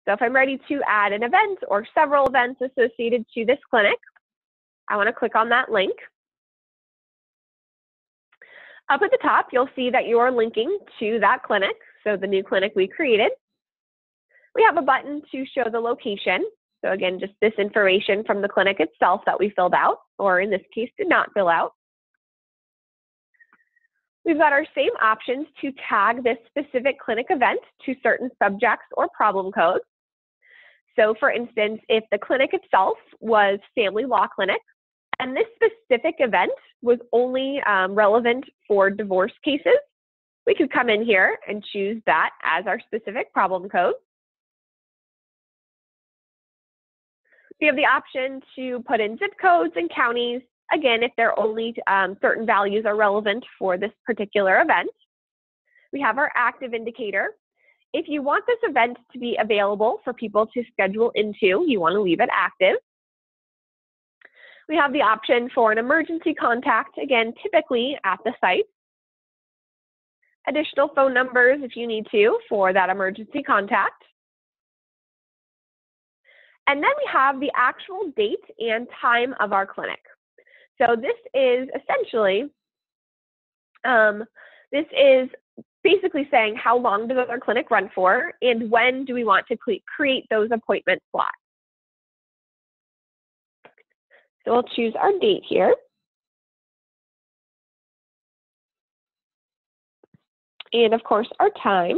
So if I'm ready to add an event or several events associated to this clinic, I want to click on that link. Up at the top, you'll see that you are linking to that clinic, so the new clinic we created. We have a button to show the location. So again, just this information from the clinic itself that we filled out, or in this case, did not fill out. We've got our same options to tag this specific clinic event to certain subjects or problem codes. So for instance, if the clinic itself was Family Law Clinic, and this specific event was only relevant for divorce cases, we could come in here and choose that as our specific problem code. We have the option to put in zip codes and counties, again, if they're only certain values are relevant for this particular event. We have our active indicator. If you want this event to be available for people to schedule into, you want to leave it active. We have the option for an emergency contact, again, typically at the site. Additional phone numbers if you need to for that emergency contact. And then we have the actual date and time of our clinic. So this is essentially, this is basically saying how long does our clinic run for and when do we want to create those appointment slots. So we'll choose our date here. And of course, our time.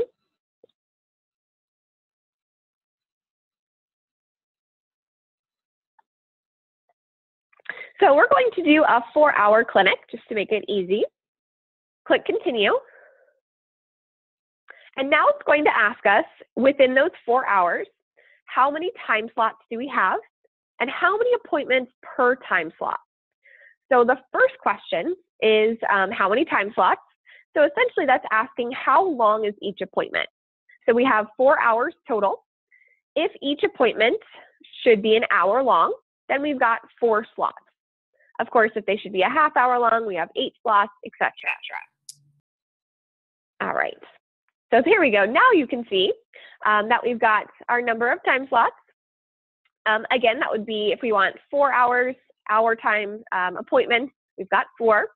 So we're going to do a 4-hour clinic just to make it easy. Click continue. And now it's going to ask us within those 4 hours, how many time slots do we have and how many appointments per time slot? So the first question is how many time slots? So essentially that's asking how long is each appointment? So we have 4 hours total. If each appointment should be an hour long, then we've got 4 slots. Of course, if they should be a half hour long, we have 8 slots, etc. All right. So here we go. Now you can see that we've got our number of time slots. Again, that would be if we want 4 hours, hour time appointments, we've got 4.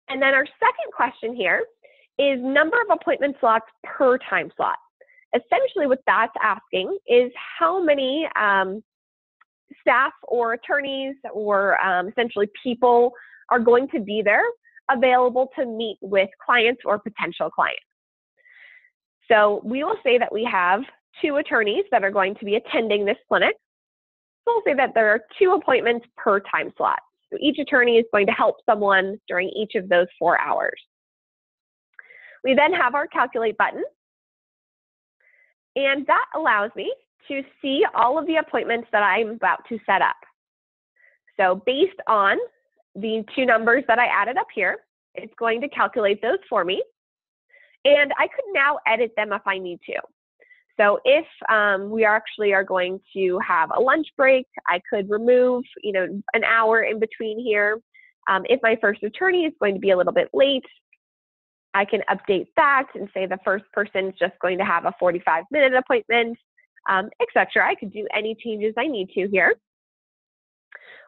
And then our second question here is number of appointment slots per time slot. Essentially what that's asking is how many staff or attorneys or essentially people are going to be there available to meet with clients or potential clients. So we will say that we have 2 attorneys that are going to be attending this clinic. So we'll say that there are 2 appointments per time slot. So each attorney is going to help someone during each of those 4 hours. We then have our calculate button. And that allows me to see all of the appointments that I'm about to set up. So based on the 2 numbers that I added up here, it's going to calculate those for me. And I could now edit them if I need to. So if we actually are going to have a lunch break, I could remove, an hour in between here. If my first attorney is going to be a little bit late, I can update that and say the first person is just going to have a 45-minute appointment, etc. I could do any changes I need to here.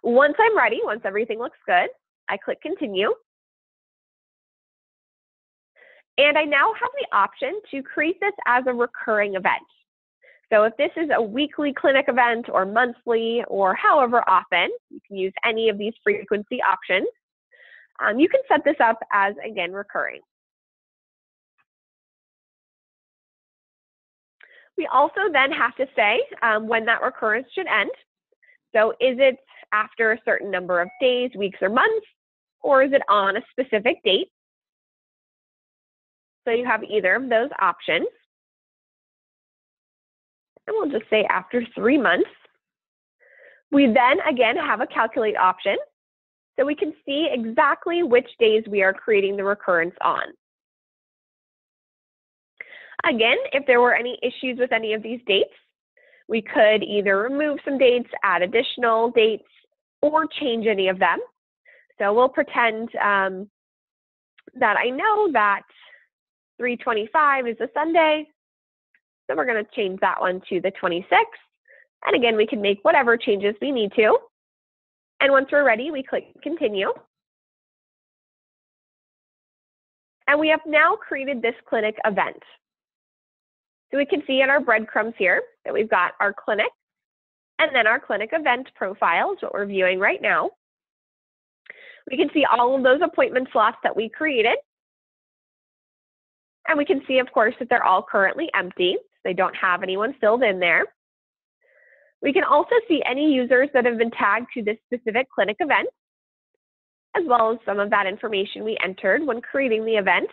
Once I'm ready, once everything looks good, I click continue. And I now have the option to create this as a recurring event. So if this is a weekly clinic event or monthly or however often, you can use any of these frequency options. You can set this up as, again, recurring. We also then have to say when that recurrence should end. So is it after a certain number of days, weeks, or months, or is it on a specific date? So you have either of those options. And we'll just say after 3 months. We then, again, have a calculate option. So we can see exactly which days we are creating the recurrence on. Again, if there were any issues with any of these dates, we could either remove some dates, add additional dates, or change any of them. So we'll pretend that I know that 3/25 is a Sunday. So we're going to change that one to the 26th. And again, we can make whatever changes we need to. And once we're ready, we click continue. And we have now created this clinic event. So we can see in our breadcrumbs here that we've got our clinic and then our clinic event profile is what we're viewing right now. We can see all of those appointment slots that we created. And we can see, of course, that they're all currently empty. They don't have anyone filled in there. We can also see any users that have been tagged to this specific clinic event, as well as some of that information we entered when creating the event.